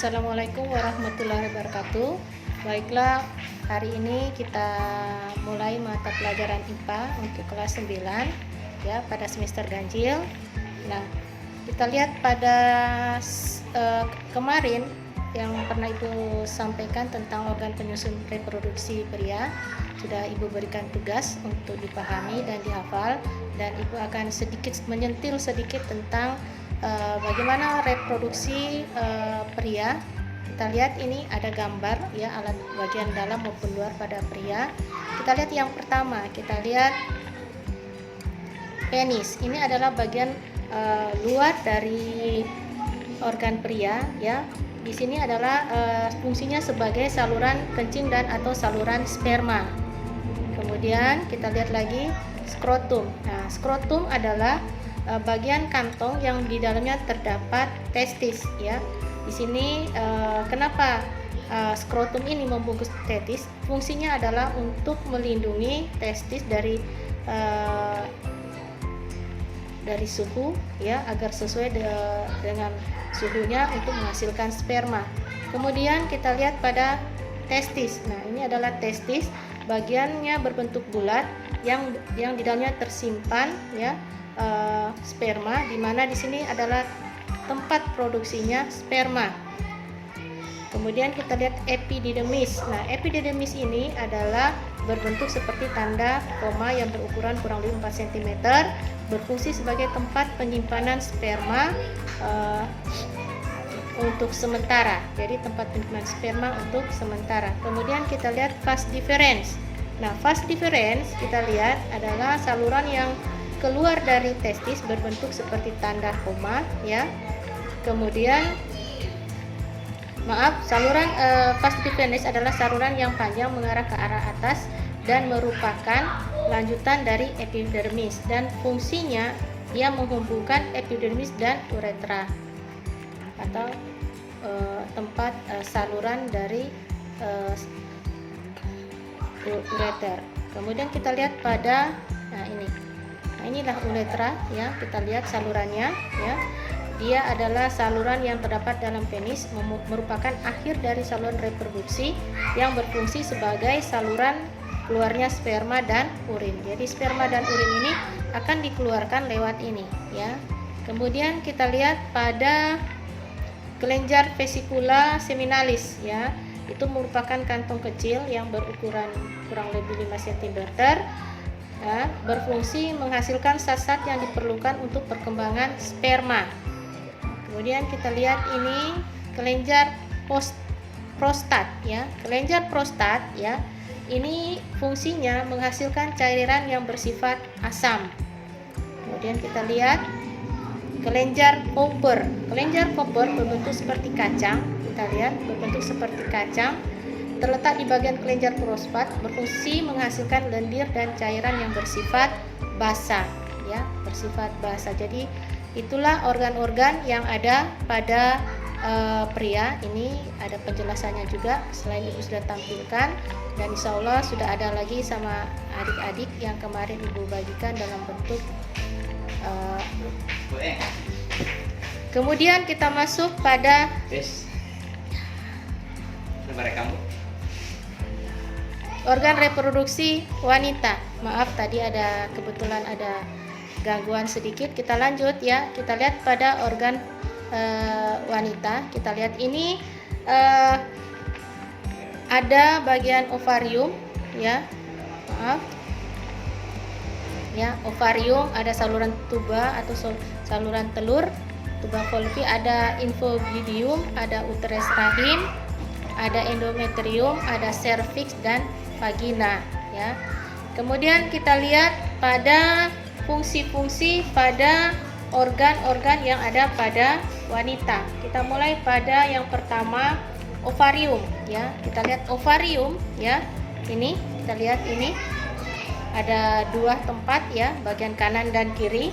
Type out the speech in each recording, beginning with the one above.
Assalamualaikum warahmatullahi wabarakatuh. Baiklah, hari ini kita mulai mata pelajaran IPA untuk kelas 9 ya, pada semester ganjil. Nah, kita lihat pada kemarin yang pernah Ibu sampaikan tentang organ penyusun reproduksi pria. Sudah Ibu berikan tugas untuk dipahami dan dihafal, dan Ibu akan menyentil sedikit tentang bagaimana reproduksi pria. Kita lihat ini ada gambar ya, alat bagian dalam maupun luar pada pria. Kita lihat yang pertama, kita lihat penis. Ini adalah bagian luar dari organ pria ya. Di sini adalah fungsinya sebagai saluran kencing dan atau saluran sperma. Kemudian kita lihat lagi skrotum. Nah, skrotum adalah bagian kantong yang di dalamnya terdapat testis ya. Di sini kenapa skrotum ini membungkus testis? Fungsinya adalah untuk melindungi testis dari suhu ya, agar sesuai dengan suhunya untuk menghasilkan sperma. Kemudian kita lihat pada testis. Nah, ini adalah testis, bagiannya berbentuk bulat yang di dalamnya tersimpan ya sperma, di mana di sini adalah tempat produksinya sperma. Kemudian kita lihat epididymis. Nah, epididymis ini adalah berbentuk seperti tanda koma yang berukuran kurang lebih 4 cm, berfungsi sebagai tempat penyimpanan sperma untuk sementara. Jadi tempat penyimpanan sperma untuk sementara. Kemudian kita lihat vas deferens. Nah, vas deferens kita lihat adalah saluran yang keluar dari testis berbentuk seperti tanda koma ya. Kemudian saluran vas deferens adalah saluran yang panjang mengarah ke arah atas dan merupakan lanjutan dari epidermis, dan fungsinya ia menghubungkan epidermis dan uretra atau tempat saluran dari ureter. Kemudian kita lihat pada inilah uretra ya, kita lihat salurannya ya. Dia adalah saluran yang terdapat dalam penis, merupakan akhir dari saluran reproduksi yang berfungsi sebagai saluran keluarnya sperma dan urin. Jadi sperma dan urin ini akan dikeluarkan lewat ini ya. Kemudian kita lihat pada kelenjar vesicula seminalis ya. Itu merupakan kantong kecil yang berukuran kurang lebih 5 cm ya, berfungsi menghasilkan zat-zat yang diperlukan untuk perkembangan sperma. Kemudian kita lihat ini kelenjar prostat ya. Kelenjar prostat ya, ini fungsinya menghasilkan cairan yang bersifat asam. Kemudian kita lihat kelenjar Cooper. Kelenjar Cooper berbentuk seperti kacang. Kita lihat berbentuk seperti kacang, terletak di bagian kelenjar prostat, berfungsi menghasilkan lendir dan cairan yang bersifat basah ya, bersifat basah. Jadi itulah organ-organ yang ada pada pria. Ini ada penjelasannya juga selain Ibu sudah tampilkan, dan insya Allah sudah ada lagi sama adik-adik yang kemarin Ibu bagikan dalam bentuk kemudian kita masuk pada organ reproduksi wanita. Maaf tadi kebetulan ada gangguan sedikit. Kita lanjut ya. Kita lihat pada organ wanita. Kita lihat ini ada bagian ovarium ya. Maaf. Ya, ovarium, ada saluran tuba atau saluran telur, tuba Volpi, ada infogidium, ada uterus rahim, ada endometrium, ada serviks dan vagina ya. Kemudian kita lihat pada fungsi-fungsi pada organ-organ yang ada pada wanita. Kita mulai pada yang pertama, ovarium ya. Kita lihat ovarium ya. Ini kita lihat ini ada dua tempat ya, bagian kanan dan kiri.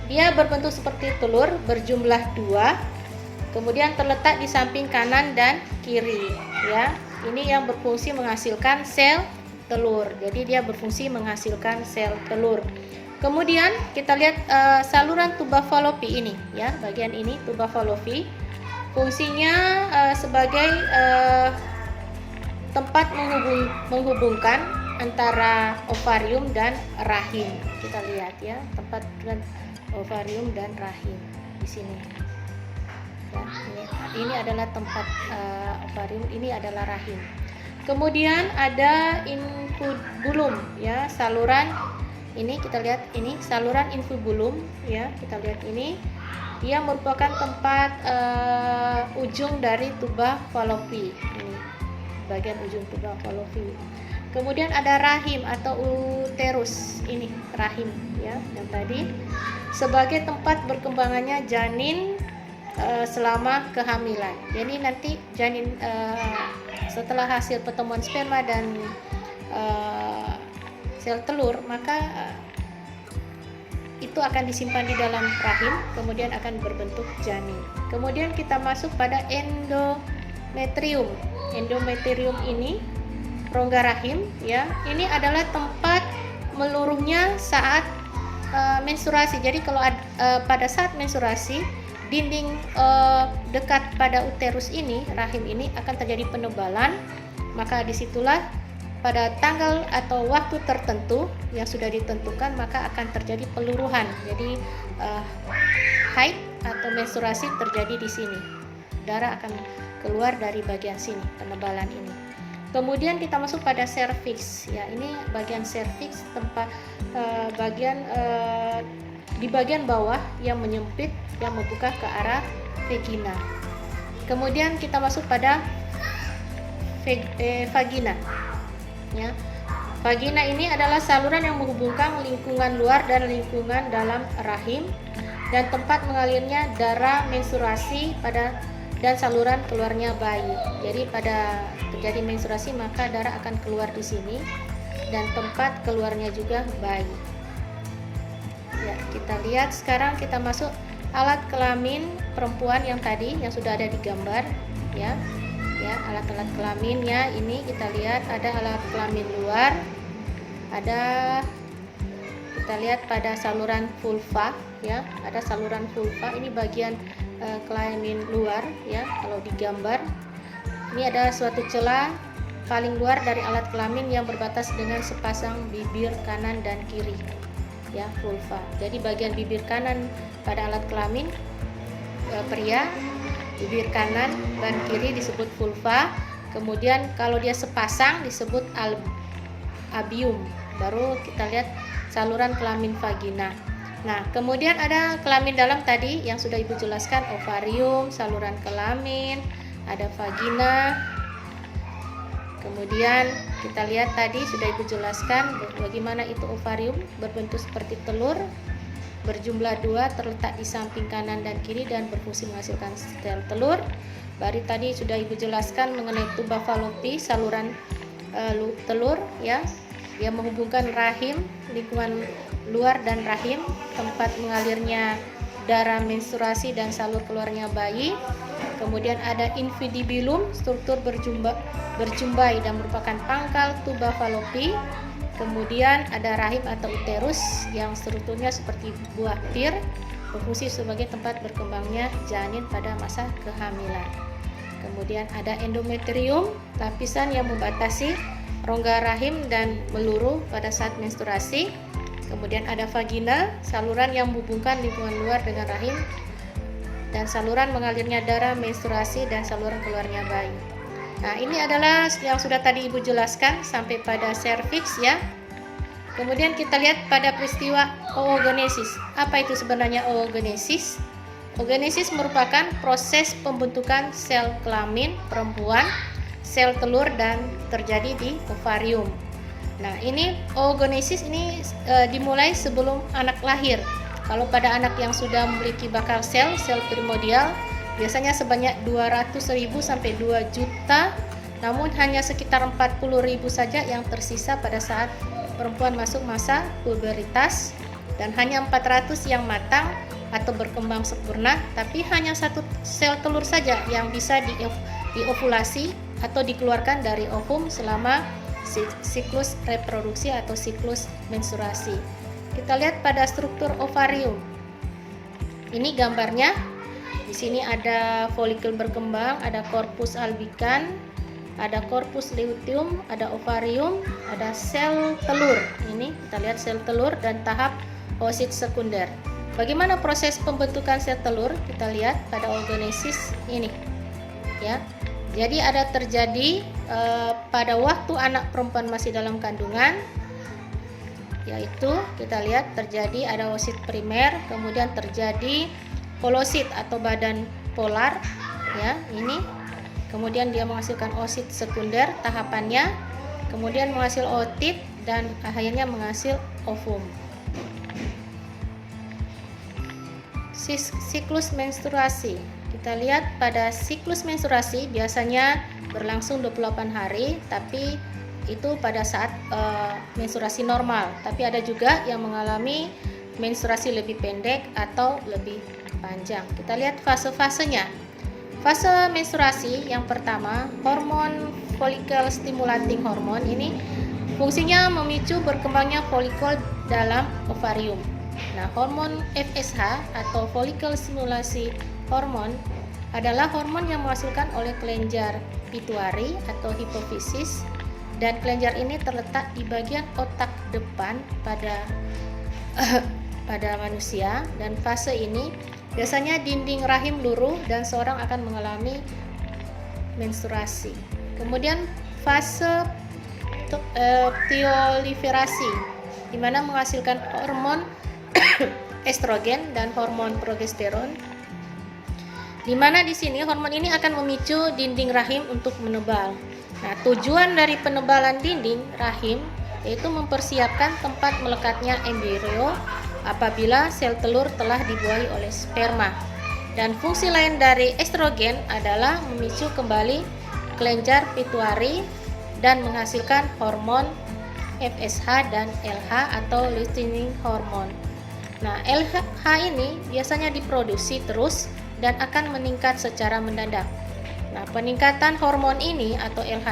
Dia berbentuk seperti telur, berjumlah 2. Kemudian terletak di samping kanan dan kiri ya. Ini yang berfungsi menghasilkan sel telur. Jadi dia berfungsi menghasilkan sel telur. Kemudian kita lihat saluran tuba Fallopi ini ya, bagian ini tuba Fallopi. Fungsinya sebagai tempat menghubungkan antara ovarium dan rahim. Kita lihat ya, tempat ovarium dan rahim di sini. Ya, ini adalah tempat ovarium, ini adalah rahim. Kemudian ada infubulum ya, saluran ini kita lihat, ini saluran infubulum ya, kita lihat ini. Dia merupakan tempat ujung dari tuba Fallopi. Ini bagian ujung tuba Fallopi. Kemudian ada rahim atau uterus. Ini rahim ya, yang tadi sebagai tempat berkembangannya janin selama kehamilan. Jadi nanti janin setelah hasil pertemuan sperma dan sel telur, maka itu akan disimpan di dalam rahim, kemudian akan berbentuk janin. Kemudian kita masuk pada endometrium. Endometrium ini rongga rahim ya. Ini adalah tempat meluruhnya saat menstruasi. Jadi kalau pada saat menstruasi, dinding dekat pada uterus ini, rahim ini akan terjadi penebalan. Maka disitulah pada tanggal atau waktu tertentu yang sudah ditentukan, maka akan terjadi peluruhan. Jadi haid atau menstruasi terjadi di sini. Darah akan keluar dari bagian sini, penebalan ini. Kemudian kita masuk pada serviks. Ya, ini bagian serviks, tempat di bagian bawah yang menyempit, yang membuka ke arah vagina. Kemudian kita masuk pada vagina. Ya. Vagina ini adalah saluran yang menghubungkan lingkungan luar dan lingkungan dalam rahim dan tempat mengalirnya darah menstruasi dan saluran keluarnya bayi. Jadi pada terjadi menstruasi maka darah akan keluar di sini dan tempat keluarnya juga bayi. Ya, kita lihat sekarang, kita masuk alat kelamin perempuan yang tadi yang sudah ada di gambar ya. Ya, alat-alat kelaminnya ini kita lihat ada alat kelamin luar, ada kita lihat pada saluran vulva ya, ada saluran vulva, ini bagian kelamin luar ya. Kalau digambar ini ada suatu celah paling luar dari alat kelamin yang berbatas dengan sepasang bibir kanan dan kiri ya, vulva. Jadi bagian bibir kanan pada alat kelamin pria, bibir kanan dan kiri disebut vulva. Kemudian kalau dia sepasang disebut albium. Baru kita lihat saluran kelamin vagina. Nah, kemudian ada kelamin dalam tadi yang sudah Ibu jelaskan, ovarium, saluran kelamin, ada vagina. Kemudian kita lihat tadi sudah Ibu jelaskan bagaimana itu ovarium, berbentuk seperti telur, berjumlah 2, terletak di samping kanan dan kiri dan berfungsi menghasilkan sel telur. Baru tadi sudah Ibu jelaskan mengenai tuba Fallopi, saluran telur ya, yang menghubungkan rahim, lingkungan luar dan rahim, tempat mengalirnya darah menstruasi dan salur keluarnya bayi. Kemudian ada infundibulum, struktur berjumbai dan merupakan pangkal tuba Fallopi. Kemudian ada rahim atau uterus yang strukturnya seperti buah pir, berfungsi sebagai tempat berkembangnya janin pada masa kehamilan. Kemudian ada endometrium, lapisan yang membatasi rongga rahim dan meluru pada saat menstruasi. Kemudian ada vagina, saluran yang menghubungkan lingkungan luar dengan rahim dan saluran mengalirnya darah menstruasi dan saluran keluarnya bayi. Nah, ini adalah yang sudah tadi Ibu jelaskan sampai pada serviks ya. Kemudian kita lihat pada peristiwa oogenesis. Apa itu sebenarnya oogenesis? Oogenesis merupakan proses pembentukan sel kelamin perempuan, sel telur dan terjadi di ovarium. Nah, ini oogenesis ini dimulai sebelum anak lahir. Kalau pada anak yang sudah memiliki bakal sel primordial, biasanya sebanyak 200.000 sampai 2 juta, namun hanya sekitar 40.000 saja yang tersisa pada saat perempuan masuk masa puberitas, dan hanya 400 yang matang atau berkembang sempurna, tapi hanya 1 sel telur saja yang bisa diovulasi atau dikeluarkan dari ovum selama siklus reproduksi atau siklus menstruasi. Kita lihat pada struktur ovarium. Ini gambarnya. Di sini ada folikel berkembang, ada korpus albikan, ada korpus luteum, ada ovarium, ada sel telur. Ini kita lihat sel telur dan tahap oosit sekunder. Bagaimana proses pembentukan sel telur? Kita lihat pada organesis ini, ya. Jadi ada terjadi pada waktu anak perempuan masih dalam kandungan, yaitu kita lihat terjadi ada oosit primer, kemudian terjadi polosit atau badan polar, ya ini, kemudian dia menghasilkan oosit sekunder tahapannya, kemudian menghasil ootit dan akhirnya menghasil ovum. Siklus menstruasi, kita lihat pada siklus menstruasi biasanya berlangsung 28 hari, tapi itu pada saat menstruasi normal, tapi ada juga yang mengalami menstruasi lebih pendek atau lebih panjang. Kita lihat fase-fasenya. Fase menstruasi yang pertama, hormon follicle stimulating hormone ini fungsinya memicu berkembangnya folikel dalam ovarium. Nah, hormon FSH atau follicle stimulasi hormone adalah hormon yang menghasilkan oleh kelenjar pituitari atau hipofisis, dan kelenjar ini terletak di bagian otak depan pada manusia, dan fase ini biasanya dinding rahim luruh dan seorang akan mengalami menstruasi. Kemudian fase teoliferasi, di mana menghasilkan hormon estrogen dan hormon progesteron, di mana di sini hormon ini akan memicu dinding rahim untuk menebal. Nah, tujuan dari penebalan dinding rahim yaitu mempersiapkan tempat melekatnya embrio apabila sel telur telah dibuahi oleh sperma. Dan fungsi lain dari estrogen adalah memicu kembali kelenjar pituitari dan menghasilkan hormon FSH dan LH atau luteinizing hormone. Nah, LH ini biasanya diproduksi terus dan akan meningkat secara mendadak. Nah, peningkatan hormon ini atau LH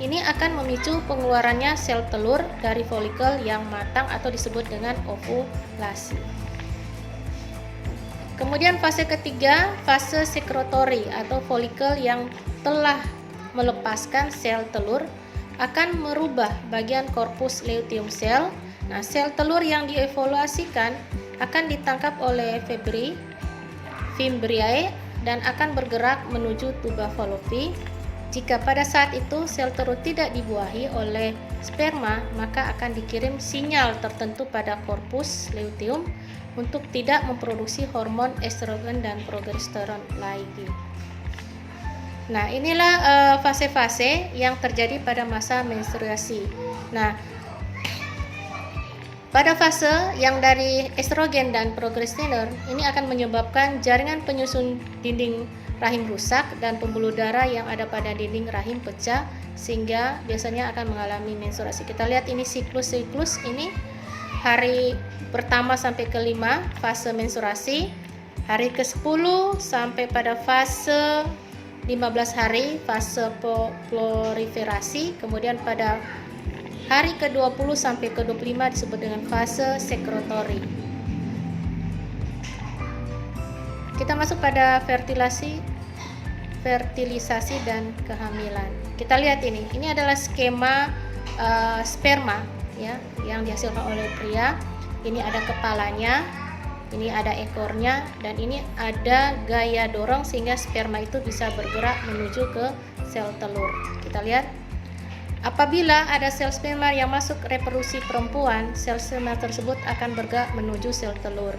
ini akan memicu pengeluarannya sel telur dari folikel yang matang atau disebut dengan ovulasi. Kemudian fase ketiga, fase sekretori atau folikel yang telah melepaskan sel telur akan merubah bagian korpus luteum sel. Nah, sel telur yang dievaluasikan akan ditangkap oleh fimbriae dan akan bergerak menuju tuba Fallopi. Jika pada saat itu sel telur tidak dibuahi oleh sperma, maka akan dikirim sinyal tertentu pada korpus luteum untuk tidak memproduksi hormon estrogen dan progesteron lagi. Nah, inilah fase-fase yang terjadi pada masa menstruasi. Nah, pada fase yang dari estrogen dan progesteron ini akan menyebabkan jaringan penyusun dinding rahim rusak dan pembuluh darah yang ada pada dinding rahim pecah sehingga biasanya akan mengalami menstruasi. Kita lihat ini siklus ini hari pertama sampai ke-5 fase menstruasi, hari ke-10 sampai pada fase 15 hari fase proliferasi, kemudian pada hari ke-20 sampai ke-25 disebut dengan fase sekretori. Kita masuk pada fertilisasi dan kehamilan. Kita lihat ini adalah skema sperma ya yang dihasilkan oleh pria. Ini ada kepalanya, ini ada ekornya, dan ini ada gaya dorong sehingga sperma itu bisa bergerak menuju ke sel telur. Kita lihat. Apabila ada sel sperma yang masuk reproduksi perempuan, sel sperma tersebut akan bergerak menuju sel telur.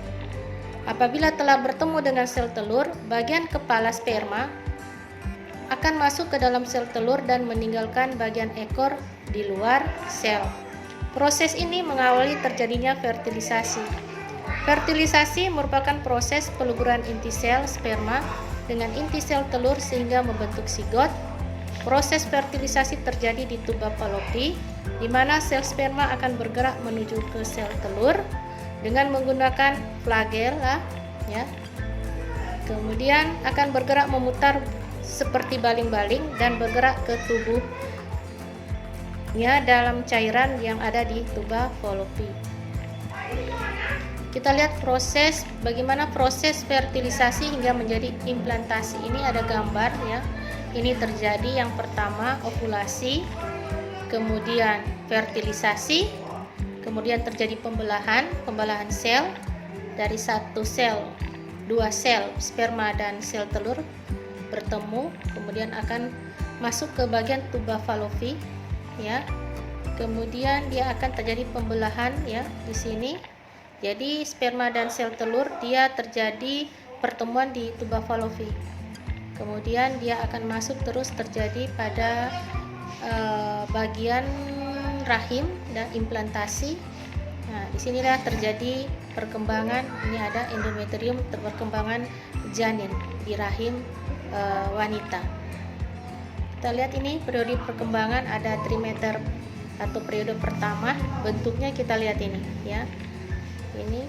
Apabila telah bertemu dengan sel telur, bagian kepala sperma akan masuk ke dalam sel telur dan meninggalkan bagian ekor di luar sel. Proses ini mengawali terjadinya fertilisasi. Fertilisasi merupakan proses peluburan inti sel sperma dengan inti sel telur sehingga membentuk sigot. Proses fertilisasi terjadi di tuba Fallopi, di mana sel sperma akan bergerak menuju ke sel telur dengan menggunakan flagella, ya. Kemudian akan bergerak memutar seperti baling-baling dan bergerak ke tubuhnya dalam cairan yang ada di tuba Fallopi. kita lihat bagaimana proses fertilisasi hingga menjadi implantasi. Ini ada gambar ya. Ini terjadi yang pertama ovulasi, kemudian fertilisasi, kemudian terjadi pembelahan sel dari satu sel, dua sel sperma dan sel telur bertemu, kemudian akan masuk ke bagian tuba falopi ya. Kemudian dia akan terjadi pembelahan ya di sini. Jadi sperma dan sel telur dia terjadi pertemuan di tuba falopi. Kemudian dia akan masuk terus terjadi pada bagian rahim dan implantasi. Nah, disinilah terjadi perkembangan. Ini ada endometrium, perkembangan janin di rahim wanita. Kita lihat ini periode perkembangan, ada trimester atau periode pertama. Bentuknya kita lihat ini ya. Ini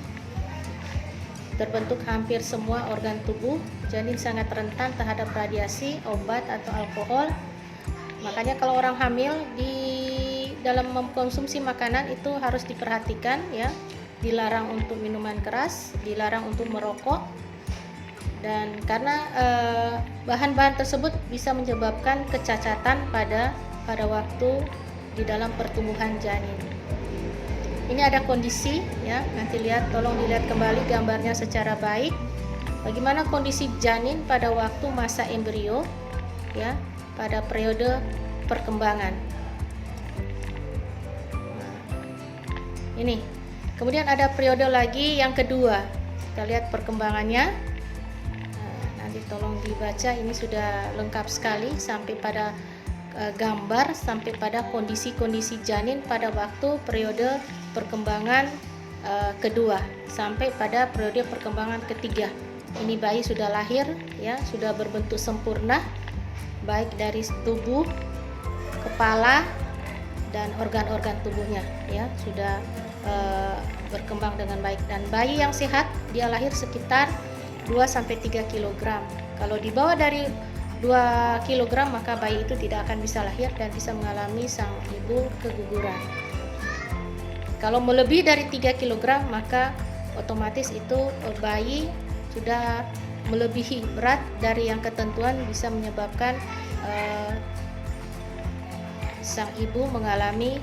terbentuk hampir semua organ tubuh. Janin sangat rentan terhadap radiasi, obat atau alkohol. Makanya kalau orang hamil dalam mengkonsumsi makanan itu harus diperhatikan ya. Dilarang untuk minuman keras, dilarang untuk merokok. Dan karena bahan-bahan tersebut bisa menyebabkan kecacatan pada waktu di dalam pertumbuhan janin. Ini ada kondisi ya, nanti tolong dilihat kembali gambarnya secara baik. Bagaimana kondisi janin pada waktu masa embrio ya, pada periode perkembangan. Nah, ini. Kemudian ada periode lagi yang kedua. Kita lihat perkembangannya. Nah, nanti tolong dibaca, ini sudah lengkap sekali sampai pada gambar, sampai pada kondisi-kondisi janin pada waktu periode perkembangan kedua sampai pada periode perkembangan ketiga. Ini bayi sudah lahir ya, sudah berbentuk sempurna baik dari tubuh, kepala dan organ-organ tubuhnya ya, sudah berkembang dengan baik. Dan bayi yang sehat dia lahir sekitar 2-3 kg. Kalau di bawah dari 2 kg maka bayi itu tidak akan bisa lahir dan bisa mengalami sang ibu keguguran. Kalau melebihi dari 3 kg maka otomatis itu bayi sudah melebihi berat dari yang ketentuan, bisa menyebabkan sang ibu mengalami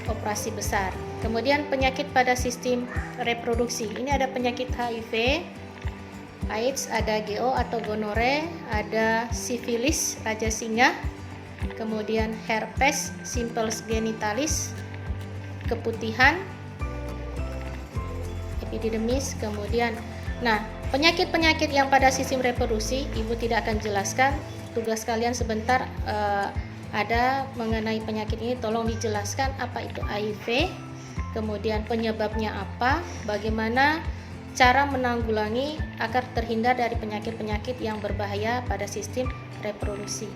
operasi besar. Kemudian penyakit pada sistem reproduksi. Ini ada penyakit HIV, AIDS, ada GO atau gonore, ada sifilis, raja singa, kemudian herpes simplex genitalis, keputihan, epididemis, kemudian penyakit-penyakit yang pada sistem reproduksi ibu tidak akan jelaskan. Tugas kalian sebentar ada mengenai penyakit ini, tolong dijelaskan apa itu HIV, kemudian penyebabnya apa, bagaimana cara menanggulangi agar terhindar dari penyakit-penyakit yang berbahaya pada sistem reproduksi.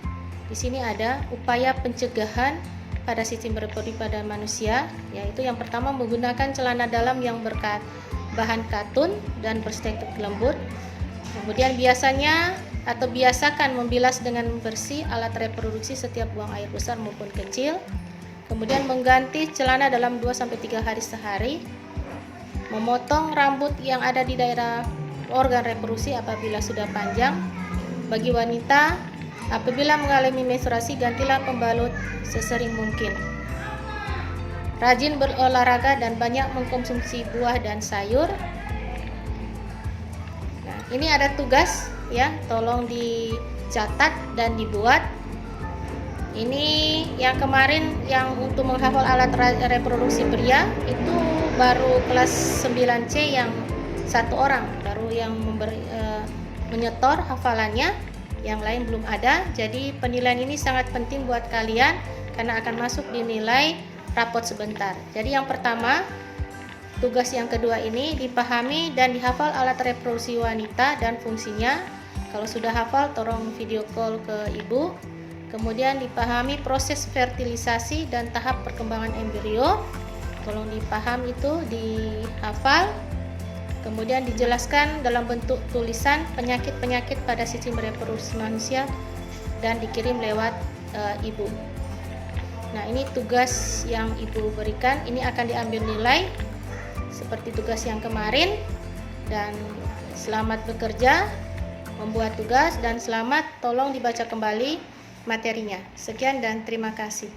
Di sini ada upaya pencegahan pada sistem reproduksi pada manusia, yaitu yang pertama menggunakan celana dalam yang berbahan katun dan bertekstur lembut. Kemudian biasakan membilas dengan bersih alat reproduksi setiap buang air besar maupun kecil. Kemudian mengganti celana dalam 2-3 hari sehari. Memotong rambut yang ada di daerah organ reproduksi apabila sudah panjang. Bagi wanita, apabila mengalami menstruasi, gantilah pembalut sesering mungkin. Rajin berolahraga dan banyak mengkonsumsi buah dan sayur. Nah, ini ada tugas ya, tolong dicatat dan dibuat. Ini yang kemarin yang untuk menghafal alat reproduksi pria itu baru kelas 9C yang 1 orang baru yang menyetor hafalannya, yang lain belum ada. Jadi penilaian ini sangat penting buat kalian karena akan masuk di nilai rapot sebentar. Jadi yang pertama, tugas yang kedua ini dipahami dan dihafal alat reproduksi wanita dan fungsinya. Kalau sudah hafal, tolong video call ke ibu. Kemudian dipahami proses fertilisasi dan tahap perkembangan embrio. Tolong dipaham itu, dihafal. Kemudian dijelaskan dalam bentuk tulisan penyakit-penyakit pada sistem reproduksi manusia dan dikirim lewat ibu. Nah, ini tugas yang ibu berikan. Ini akan diambil nilai seperti tugas yang kemarin, dan selamat bekerja membuat tugas, dan selamat tolong dibaca kembali materinya. Sekian dan terima kasih.